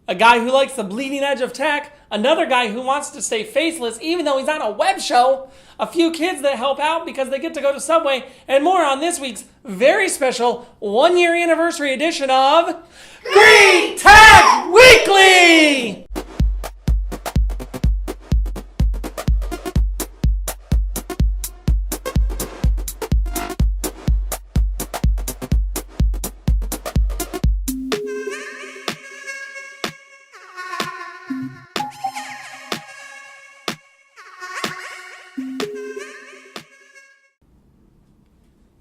a guy who likes the bleeding edge of tech, another guy who wants to stay faceless even though he's on a web show, a few kids that help out because they get to go to Subway, and more on this week's very special 1-year anniversary edition of Green Tech Weekly!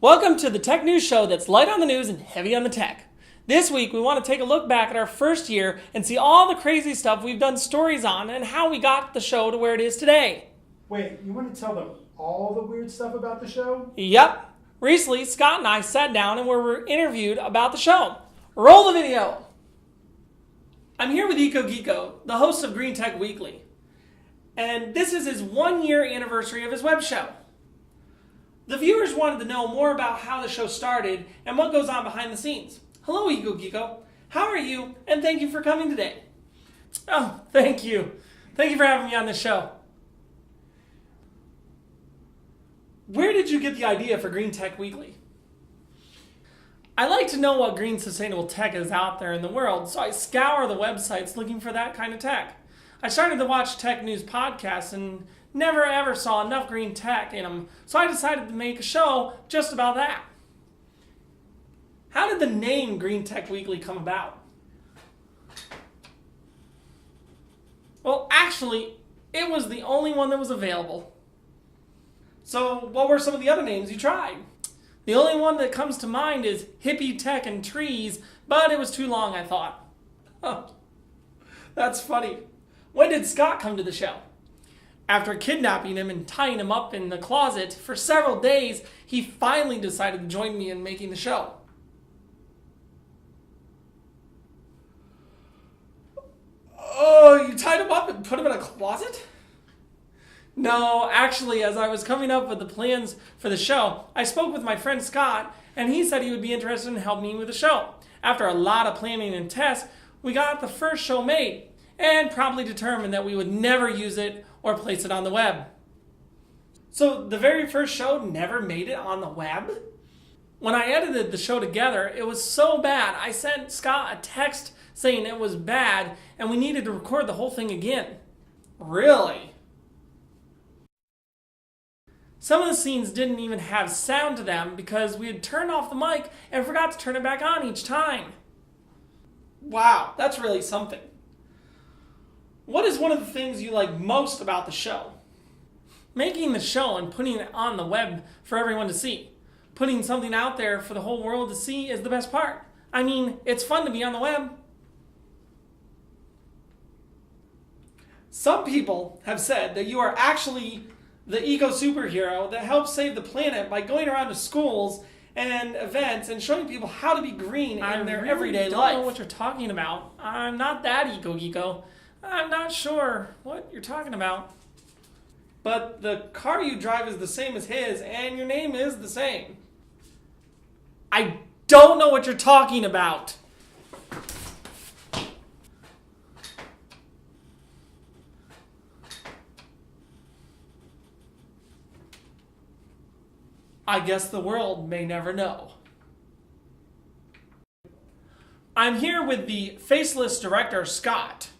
Welcome to the Tech News Show that's light on the news and heavy on the tech. This week, we want to take a look back at our first year and see all the crazy stuff we've done stories on and how we got the show to where it is today. Wait, you want to tell them all the weird stuff about the show? Yep. Recently, Scott and I sat down and were interviewed about the show. Roll the video. I'm here with EcoGeeko, the host of Green Tech Weekly. And this is his 1-year anniversary of his web show. The viewers wanted to know more about how the show started and what goes on behind the scenes. Hello, EcoGeeko. How are you? And thank you for coming today. Oh, thank you. Thank you for having me on this show. Where did you get the idea for Green Tech Weekly? I like to know what green sustainable tech is out there in the world, so I scour the websites looking for that kind of tech. I started to watch tech news podcasts and never ever saw enough green tech in them, so I decided to make a show just about that. How did the name Green Tech Weekly come about? Well, actually, it was the only one that was available. So what were some of the other names you tried? The only one that comes to mind is Hippie Tech and Trees, but it was too long, I thought. Oh, that's funny. When did Scott come to the show? After kidnapping him and tying him up in the closet for several days, he finally decided to join me in making the show. Oh, you tied him up and put him in a closet? No, actually, as I was coming up with the plans for the show, I spoke with my friend Scott, and he said he would be interested in helping me with the show. After a lot of planning and tests, we got the first show made, and promptly determined that we would never use it or place it on the web. So the very first show never made it on the web? When I edited the show together, it was so bad, I sent Scott a text saying it was bad and we needed to record the whole thing again. Really? Some of the scenes didn't even have sound to them because we had turned off the mic and forgot to turn it back on each time. Wow, that's really something. What is one of the things you like most about the show? Making the show and putting it on the web for everyone to see. Putting something out there for the whole world to see is the best part. I mean, it's fun to be on the web. Some people have said that you are actually the eco-superhero that helps save the planet by going around to schools and events and showing people how to be green in their everyday life. I don't know what you're talking about. I'm not that EcoGeeko. I'm not sure what you're talking about. But the car you drive is the same as his, and your name is the same. I don't know what you're talking about. I guess the world may never know. I'm here with the faceless director, Scott.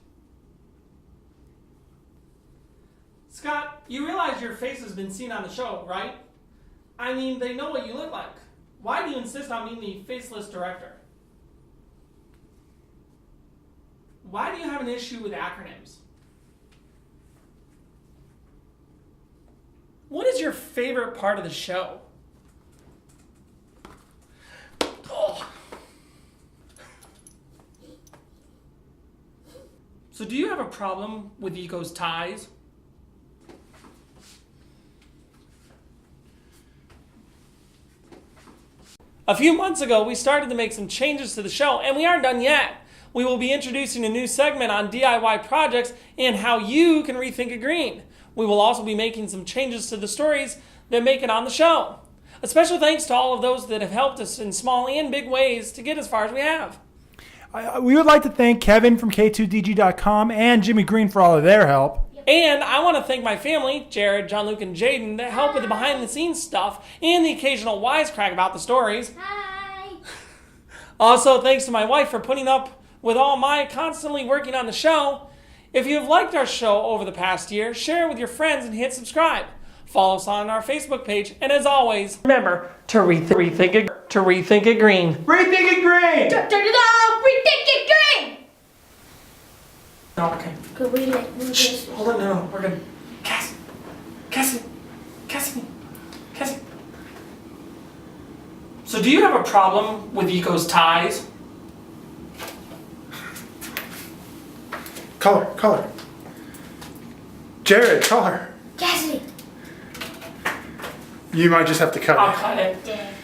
Scott, you realize your face has been seen on the show, right? I mean, they know what you look like. Why do you insist on being the faceless director? Why do you have an issue with acronyms? What is your favorite part of the show? Oh. So do you have a problem with Eco's ties? A few months ago, we started to make some changes to the show, and we aren't done yet. We will be introducing a new segment on DIY projects and how you can rethink a green. We will also be making some changes to the stories that make it on the show. A special thanks to all of those that have helped us in small and big ways to get as far as we have. We would like to thank Kevin from K2DG.com and Jimmy Green for all of their help. And I want to thank my family, Jared, John Luke, and Jaden, that help with the behind-the-scenes stuff and the occasional wisecrack about the stories. Hi. Also, thanks to my wife for putting up with all my constantly working on the show. If you've liked our show over the past year, share it with your friends and hit subscribe. Follow us on our Facebook page. And as always, remember to rethink it green. Rethink it green! Rethink it green. No, okay. Could we like move Shh, this? hold on, no, we're good. Cassie. So do you have a problem with Eco's ties? Color. Jared, color. Cassidy. You might just have to cut I'll it. cut it. Dang.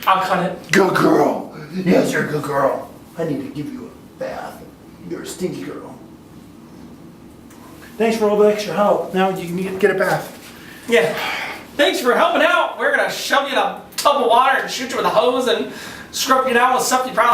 I'll cut it. Good girl. Yes, you're a good girl. I need to give you a bath. You're a stinky girl. Thanks for all the extra help. Now you can get a bath. Yeah. Thanks for helping out. We're gonna shove you in a tub of water and shoot you with a hose and scrub you down with stuff you probably